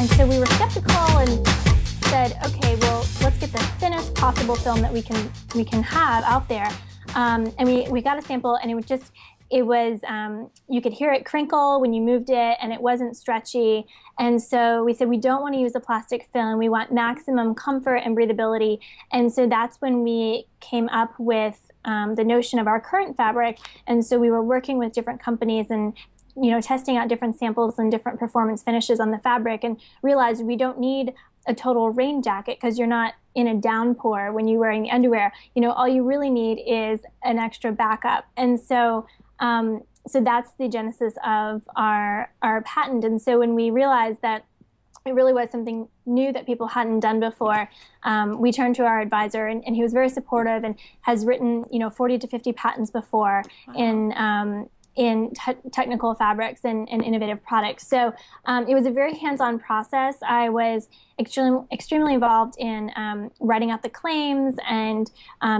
And so we were skeptical and said, okay, well, let's get the thinnest possible film that we can have out there. And we got a sample, and you could hear it crinkle when you moved it, and it wasn't stretchy. And so we said, we don't want to use a plastic film. We want maximum comfort and breathability. And so that's when we came up with the notion of our current fabric. And so we were working with different companies and testing out different samples and different performance finishes on the fabric, and realized we don't need a total rain jacket because you're not in a downpour when you're wearing the underwear. All you really need is an extra backup. And so so that's the genesis of our patent. And so when we realized that it really was something new that people hadn't done before, we turned to our advisor, and he was very supportive and has written 40 to 50 patents before. Wow. in technical fabrics and innovative products. So it was a very hands-on process. I was extremely involved in writing out the claims and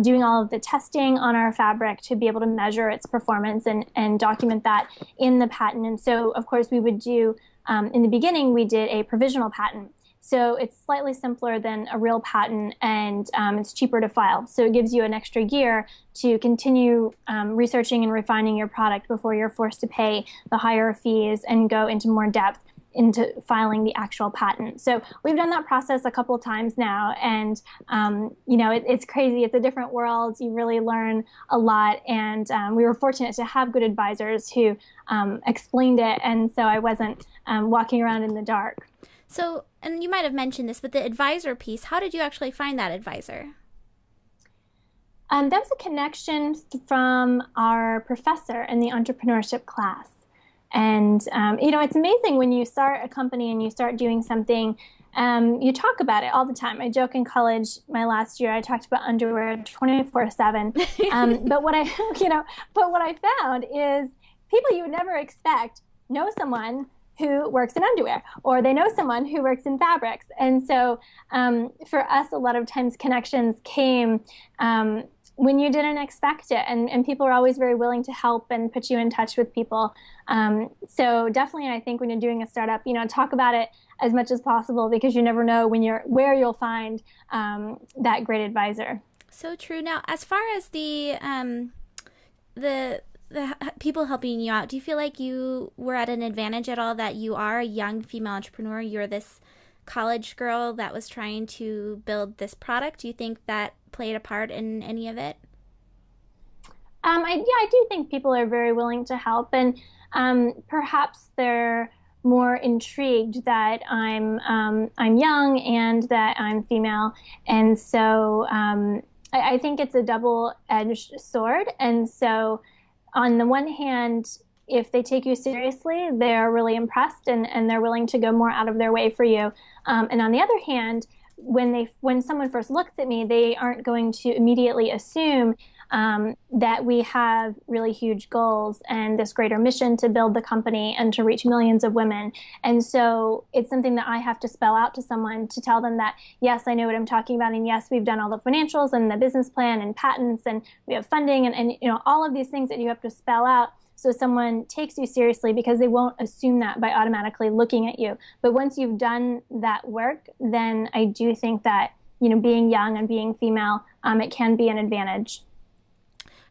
doing all of the testing on our fabric to be able to measure its performance and document that in the patent. And so, of course, we would do, in the beginning, we did a provisional patent. So it's slightly simpler than a real patent, and it's cheaper to file. So it gives you an extra year to continue researching and refining your product before you're forced to pay the higher fees and go into more depth into filing the actual patent. So we've done that process a couple of times now, and it's crazy. It's a different world. You really learn a lot, and we were fortunate to have good advisors who explained it, and so I wasn't walking around in the dark. So, and you might have mentioned this, but the advisor piece, how did you actually find that advisor? That was a connection from our professor in the entrepreneurship class. And, it's amazing when you start a company and you start doing something, you talk about it all the time. I joke in college, my last year, I talked about underwear 24/7. But what I found is people you would never expect know someone who works in underwear, or they know someone who works in fabrics. And so for us, a lot of times connections came when you didn't expect it, and people are always very willing to help and put you in touch with people. So definitely, I think when you're doing a startup, talk about it as much as possible, because you never know where you'll find that great advisor. So true. Now, as far as the people helping you out, do you feel like you were at an advantage at all that you are a young female entrepreneur? You're this college girl that was trying to build this product. Do you think that played a part in any of it? I do think people are very willing to help, and perhaps they're more intrigued that I'm young and that I'm female, and so I think it's a double-edged sword. And so on the one hand, if they take you seriously, they're really impressed and they're willing to go more out of their way for you. And on the other hand, when someone first looks at me, they aren't going to immediately assume that we have really huge goals and this greater mission to build the company and to reach millions of women. And so it's something that I have to spell out to someone to tell them that, yes, I know what I'm talking about, and yes, we've done all the financials and the business plan and patents, and we have funding, and all of these things that you have to spell out so someone takes you seriously, because they won't assume that by automatically looking at you. But once you've done that work, then I do think that being young and being female, it can be an advantage.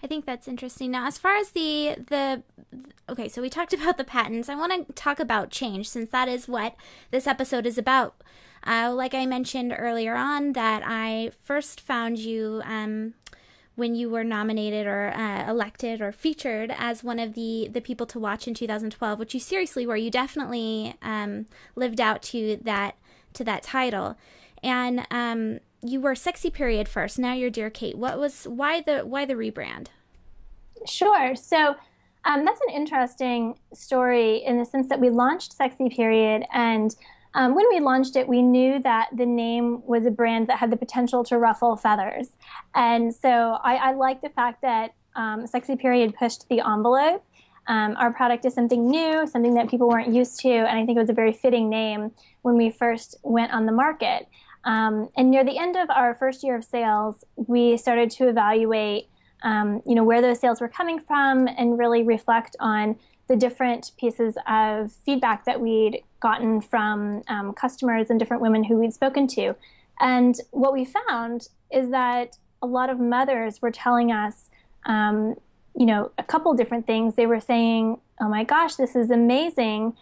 I think that's interesting. Now, as far as okay, so we talked about the patents. I want to talk about change, since that is what this episode is about. Like I mentioned earlier on, that I first found you when you were nominated or elected or featured as one of the people to watch in 2012, which you seriously were. You definitely lived out to that title. And you were Sexy Period first. Now you're Dear Kate. Why the rebrand? Sure. So that's an interesting story in the sense that we launched Sexy Period, and when we launched it, we knew that the name was a brand that had the potential to ruffle feathers. And so I like the fact that Sexy Period pushed the envelope. Our product is something new, something that people weren't used to, and I think it was a very fitting name when we first went on the market. And near the end of our first year of sales, we started to evaluate where those sales were coming from, and really reflect on the different pieces of feedback that we'd gotten from customers and different women who we'd spoken to. And what we found is that a lot of mothers were telling us, a couple different things. They were saying, "Oh my gosh, this is amazing.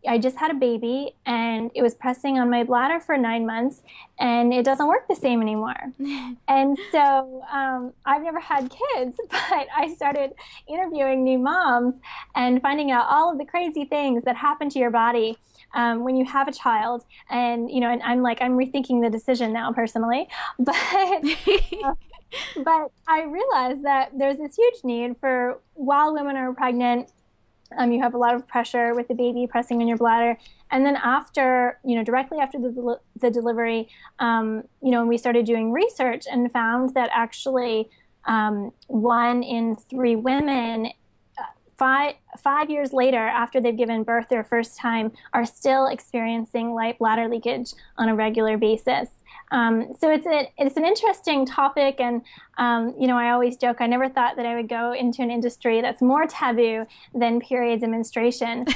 I just had a baby and it was pressing on my bladder for 9 months and it doesn't work the same anymore." And so I've never had kids, but I started interviewing new moms and finding out all of the crazy things that happen to your body when you have a child. And, and I'm rethinking the decision now personally, but but I realized that there's this huge need for, while women are pregnant, you have a lot of pressure with the baby pressing on your bladder. And then after, directly after the delivery, we started doing research and found that actually 1 in 3 women, 5 years later, after they've given birth their first time, are still experiencing light bladder leakage on a regular basis. So it's an interesting topic, and I always joke, I never thought that I would go into an industry that's more taboo than periods and menstruation.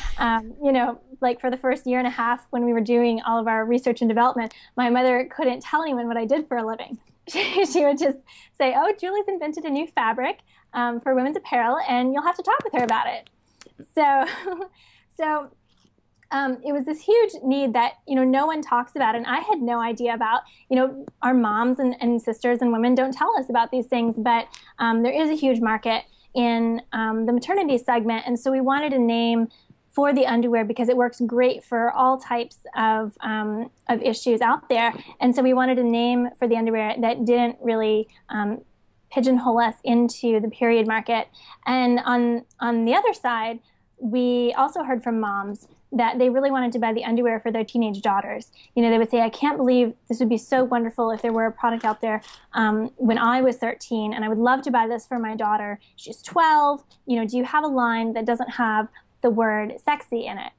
Like for the first year and a half when we were doing all of our research and development, my mother couldn't tell anyone what I did for a living. She would just say, "Oh, Julie's invented a new fabric for women's apparel, and you'll have to talk with her about it." So it was this huge need that, no one talks about. And I had no idea about, our moms and sisters and women don't tell us about these things, but there is a huge market in the maternity segment. And so we wanted a name for the underwear because it works great for all types of issues out there. And so we wanted a name for the underwear that didn't really pigeonhole us into the period market. And on the other side, we also heard from moms that they really wanted to buy the underwear for their teenage daughters. They would say, "I can't believe this would be so wonderful if there were a product out there when I was 13, and I would love to buy this for my daughter. She's 12. Do you have a line that doesn't have the word sexy in it?"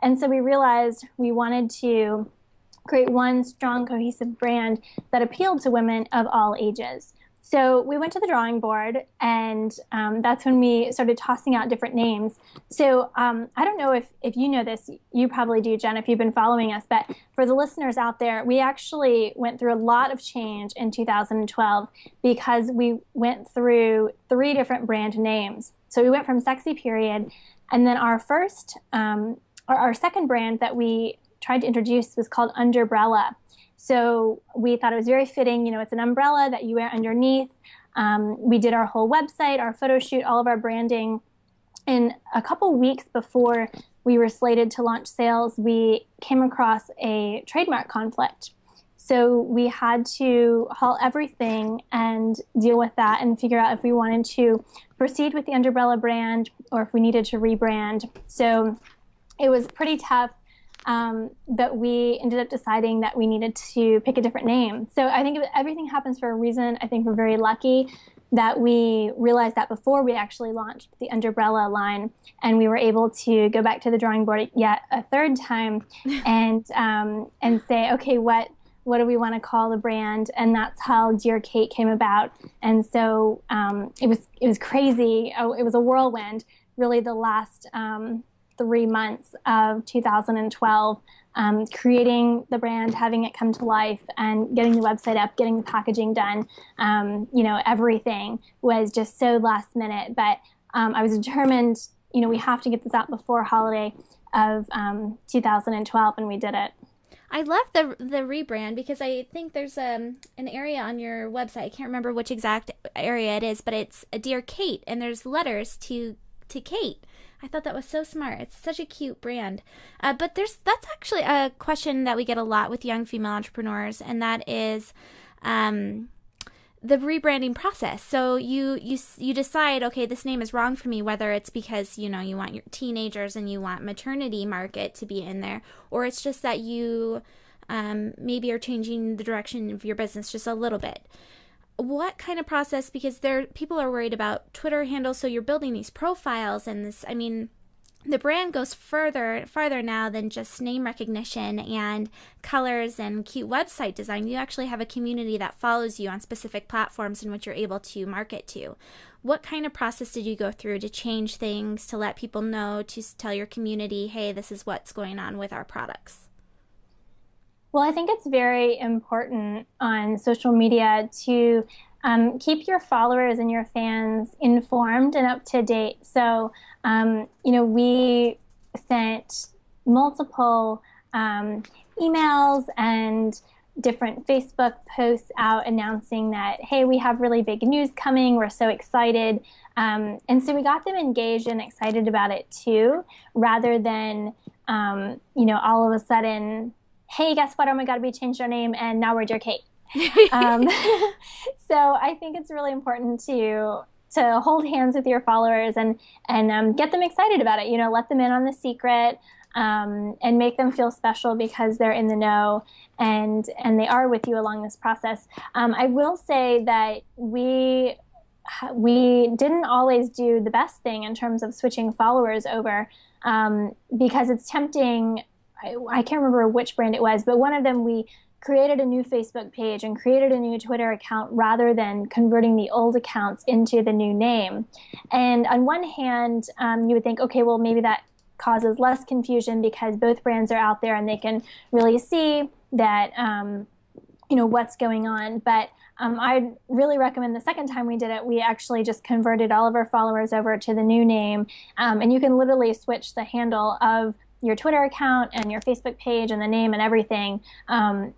And so we realized we wanted to create one strong, cohesive brand that appealed to women of all ages. So we went to the drawing board, and that's when we started tossing out different names. So I don't know if you know this, you probably do, Jen, if you've been following us, but for the listeners out there, we actually went through a lot of change in 2012 because we went through 3 different brand names. So we went from Sexy Period, and then our second brand that we tried to introduce was called Underbrella. So we thought it was very fitting. It's an umbrella that you wear underneath. We did our whole website, our photo shoot, all of our branding. And a couple weeks before we were slated to launch sales, we came across a trademark conflict. So we had to halt everything and deal with that and figure out if we wanted to proceed with the Underbrella brand or if we needed to rebrand. So it was pretty tough. But we ended up deciding that we needed to pick a different name. So I think everything happens for a reason. I think we're very lucky that we realized that before we actually launched the Underbrella line, and we were able to go back to the drawing board yet a third time and say, okay, what do we want to call the brand? And that's how Dear Kate came about. And so it was crazy. Oh, it was a whirlwind, really, the last 3 months of 2012, creating the brand, having it come to life, and getting the website up, getting the packaging done. Everything was just so last minute. But I was determined, we have to get this out before holiday of 2012, and we did it. I love the rebrand because I think there's an area on your website. I can't remember which exact area it is, but it's a Dear Kate, and there's letters to Kate. I thought that was so smart. It's such a cute brand. But that's actually a question that we get a lot with young female entrepreneurs, and that is the rebranding process. So you decide, okay, this name is wrong for me, whether it's because, you want your teenagers and you want maternity market to be in there, or it's just that you maybe are changing the direction of your business just a little bit. What kind of process, because people are worried about Twitter handles, so you're building these profiles and this, the brand goes farther now than just name recognition and colors and cute website design. You actually have a community that follows you on specific platforms in which you're able to market to. what kind of process did you go through to change things, to let people know, to tell your community, hey, this is what's going on with our products? Well, I think it's very important on social media to keep your followers and your fans informed and up to date. So, we sent multiple emails and different Facebook posts out announcing that, hey, we have really big news coming. We're so excited. And so we got them engaged and excited about it too, rather than, all of a sudden, hey, guess what? Oh my God, we changed our name and now we're Dear Kate. So I think it's really important to hold hands with your followers and get them excited about it. Let them in on the secret, and make them feel special because they're in the know and they are with you along this process. I will say that we didn't always do the best thing in terms of switching followers over, because it's tempting. I can't remember which brand it was, but one of them, we created a new Facebook page and created a new Twitter account rather than converting the old accounts into the new name. And on one hand, you would think, okay, well, maybe that causes less confusion because both brands are out there and they can really see that, what's going on. But I'd really recommend the second time we did it, we actually just converted all of our followers over to the new name. And you can literally switch the handle of your Twitter account and your Facebook page and the name and everything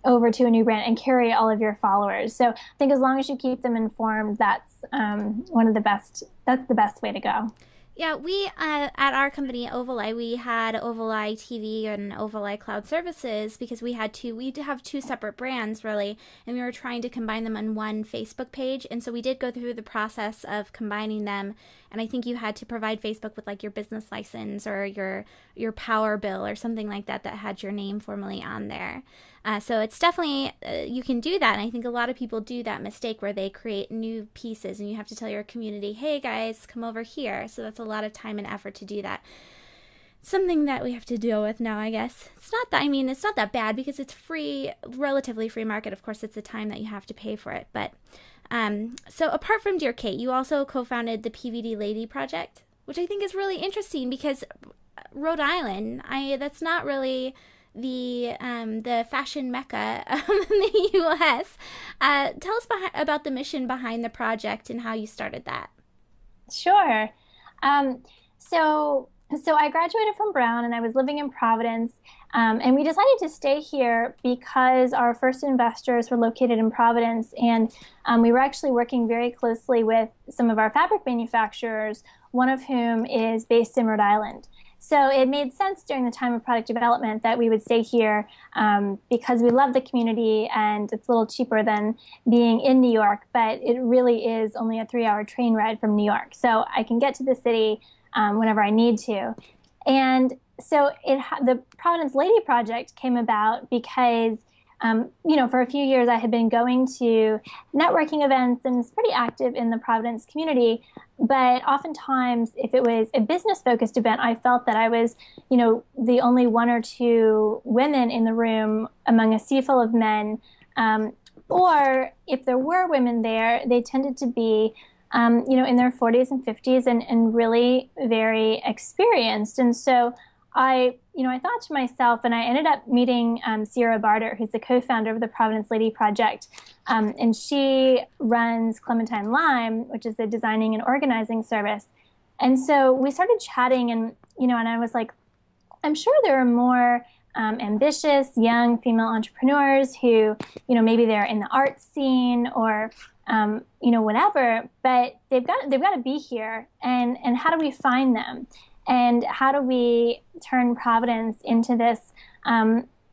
over to a new brand and carry all of your followers. So I think as long as you keep them informed, that's that's the best way to go. Yeah, we, at our company, Ovaleye, we had Ovaleye TV and Ovaleye Cloud Services because we have two separate brands, really, and we were trying to combine them on one Facebook page. And so we did go through the process of combining them. And I think you had to provide Facebook with like your business license or your power bill or something like that had your name formally on there. So it's definitely, you can do that. And I think a lot of people do that mistake where they create new pieces and you have to tell your community, hey guys, come over here. So that's a lot of time and effort to do that. Something that we have to deal with now, I guess. It's not that bad because it's free, relatively free market. Of course, it's the time that you have to pay for it. But so apart from Dear Kate, you also co-founded the PVD Lady Project, which I think is really interesting because Rhode Island, that's not really the fashion mecca in the U.S. Tell us about the mission behind the project and how you started that. Sure. So I graduated from Brown and I was living in Providence, and we decided to stay here because our first investors were located in Providence, and we were actually working very closely with some of our fabric manufacturers, one of whom is based in Rhode Island. So it made sense during the time of product development that we would stay here because we love the community and it's a little cheaper than being in New York, but it really is only a 3-hour train ride from New York. So I can get to the city whenever I need to. And so the Providence Lady Project came about because, for a few years I had been going to networking events and was pretty active in the Providence community. But oftentimes, if it was a business-focused event, I felt that I was, the only one or two women in the room among a sea full of men. Or if there were women there, they tended to be in their 40s and 50s and really very experienced. And so I thought to myself, and I ended up meeting Sierra Barter, who's the co-founder of the Providence Lady Project. And she runs Clementine Lime, which is a designing and organizing service. And so we started chatting and I was like, I'm sure there are more ambitious young female entrepreneurs who, maybe they're in the art scene or whatever, but they've got to be here. And how do we find them? And how do we turn Providence into this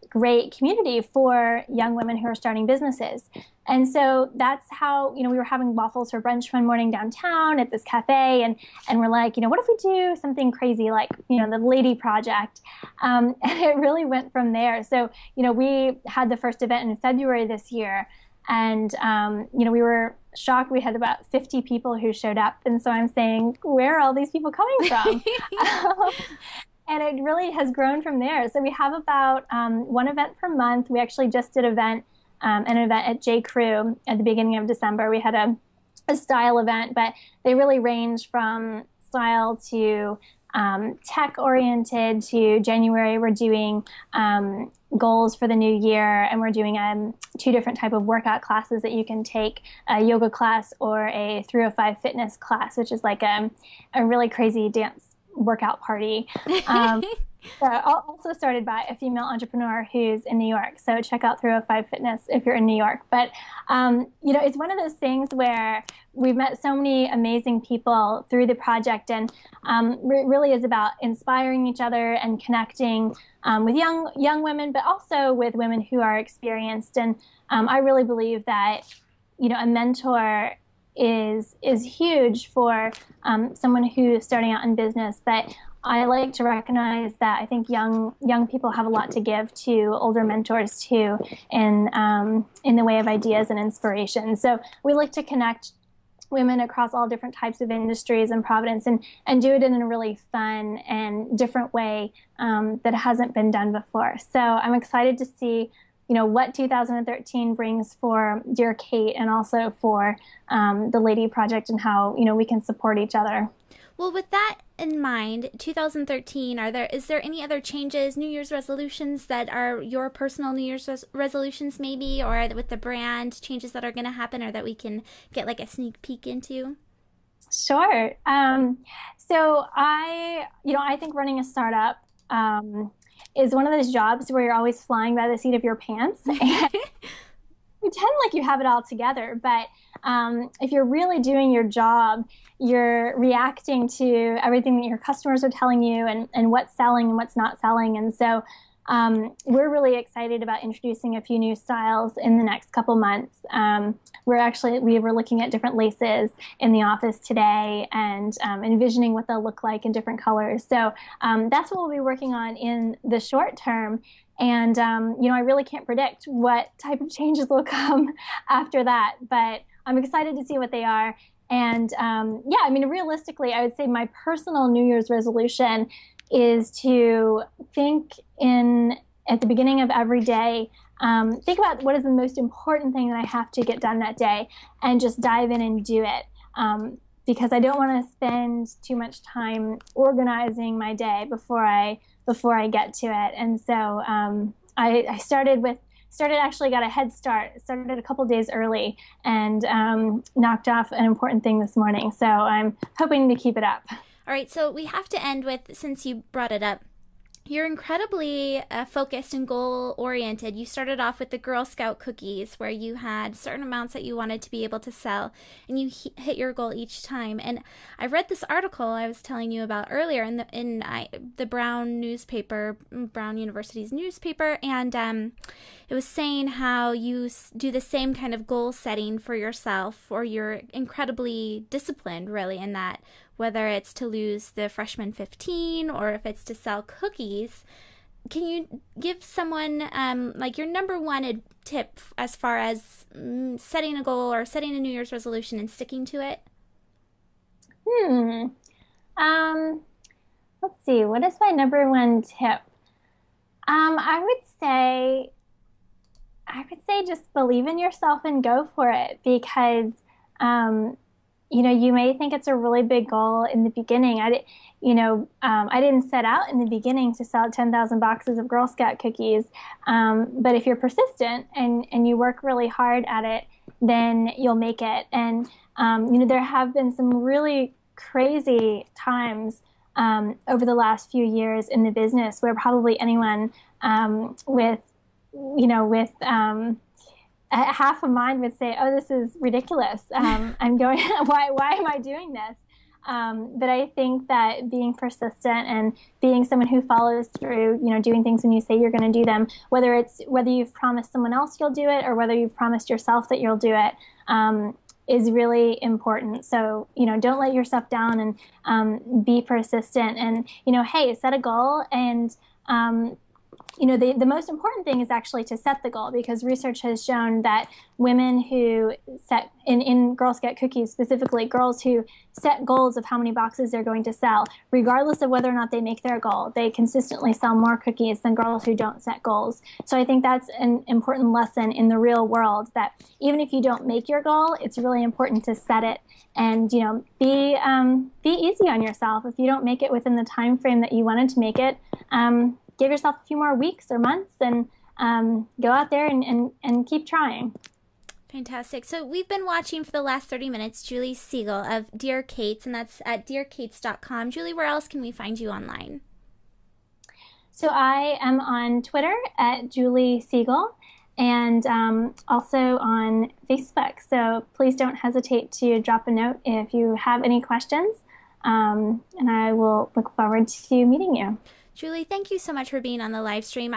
great community for young women who are starting businesses? And so that's how, we were having waffles for brunch one morning downtown at this cafe. And we're like, what if we do something crazy like, the Lady Project? And it really went from there. So, we had the first event in February this year. And, we were shocked. We had about 50 people who showed up. And so I'm saying, where are all these people coming from? And it really has grown from there. So we have about one event per month. We actually just did an event at J. Crew at the beginning of December. We had a a style event, but they really range from style to tech oriented. To January, we're doing goals for the new year, and we're doing two different type of workout classes that you can take: a yoga class or a 305 fitness class, which is like a really crazy dance workout party. So also started by a female entrepreneur who's in New York. So check out 305 Fitness if you're in New York. But it's one of those things where we've met so many amazing people through the project, and it really is about inspiring each other and connecting with young women, but also with women who are experienced. And I really believe that a mentor is huge for someone who's starting out in business, but I like to recognize that I think young people have a lot to give to older mentors too, in the way of ideas and inspiration. So we like to connect women across all different types of industries in Providence, and do it in a really fun and different way that hasn't been done before. So I'm excited to see what 2013 brings for Dear Kate, and also for the Lady Project, and how we can support each other. Well, with that in mind, 2013, is there any other changes, New Year's resolutions that are your personal New Year's resolutions maybe, or with the brand changes that are going to happen, or that we can get like a sneak peek into? Sure. So I think running a startup is one of those jobs where you're always flying by the seat of your pants. And pretend like you have it all together, but if you're really doing your job, you're reacting to everything that your customers are telling you, and what's selling and what's not selling. And so we're really excited about introducing a few new styles in the next couple months. We were looking at different laces in the office today, and envisioning what they'll look like in different colors. So that's what we'll be working on in the short term. And, I really can't predict what type of changes will come after that, but I'm excited to see what they are. And realistically, I would say my personal New Year's resolution is to think at the beginning of every day, think about what is the most important thing that I have to get done that day, and just dive in and do it. Because I don't want to spend too much time organizing my day before I get to it. And so I actually got a head start, started a couple days early, and knocked off an important thing this morning. So I'm hoping to keep it up. All right, so we have to end with, since you brought it up, you're incredibly focused and goal-oriented. You started off with the Girl Scout cookies, where you had certain amounts that you wanted to be able to sell, and you hit your goal each time. And I read this article I was telling you about earlier in the Brown newspaper, Brown University's newspaper, and it was saying how you do the same kind of goal setting for yourself, or you're incredibly disciplined, really, in that, whether it's to lose the freshman 15 or if it's to sell cookies. Can you give someone like your number one tip as far as setting a goal or setting a New Year's resolution and sticking to it? Let's see. What is my number one tip? I would say just believe in yourself and go for it, because you may think it's a really big goal in the beginning. I didn't set out in the beginning to sell 10,000 boxes of Girl Scout cookies. But if you're persistent and you work really hard at it, then you'll make it. And, there have been some really crazy times over the last few years in the business where probably anyone with half a mind would say, "Oh, this is ridiculous. I'm going. Why am I doing this?" But I think that being persistent and being someone who follows through, doing things when you say you're going to do them, whether you've promised someone else you'll do it, or whether you've promised yourself that you'll do it, is really important. So, don't let yourself down, and be persistent. And, hey, set a goal, and the most important thing is actually to set the goal, because research has shown that women who set, in Girl Scout cookies specifically, girls who set goals of how many boxes they're going to sell, regardless of whether or not they make their goal, they consistently sell more cookies than girls who don't set goals. So I think that's an important lesson in the real world, that even if you don't make your goal, it's really important to set it and, be easy on yourself. If you don't make it within the time frame that you wanted to make it, give yourself a few more weeks or months and go out there and keep trying. Fantastic. So we've been watching for the last 30 minutes Julie Sygiel of Dear Kates, and that's at dearkates.com. Julie, where else can we find you online? So I am on Twitter at Julie Sygiel, and also on Facebook. So please don't hesitate to drop a note if you have any questions, and I will look forward to meeting you. Julie, thank you so much for being on the live stream.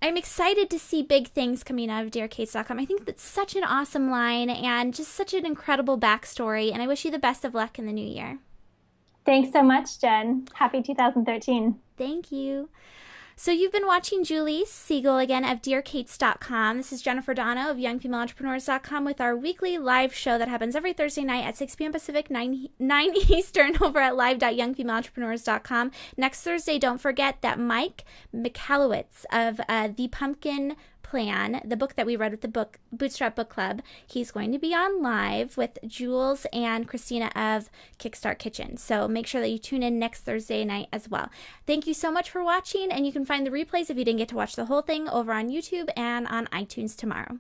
I'm excited to see big things coming out of dearkates.com. I think that's such an awesome line and just such an incredible backstory, and I wish you the best of luck in the new year. Thanks so much, Jen. Happy 2013. Thank you. So you've been watching Julie Sygiel again of dearkates.com. This is Jennifer Dono of youngfemaleentrepreneurs.com with our weekly live show that happens every Thursday night at 6 p.m. Pacific, 9 Eastern over at live.youngfemaleentrepreneurs.com. Next Thursday, don't forget that Mike Michalowicz of The Pumpkin Plan, the book that we read with the Bootstrap Book Club, he's going to be on live with Jules and Christina of Kickstart Kitchen. So make sure that you tune in next Thursday night as well. Thank you so much for watching, and you can find the replays if you didn't get to watch the whole thing over on YouTube and on iTunes tomorrow.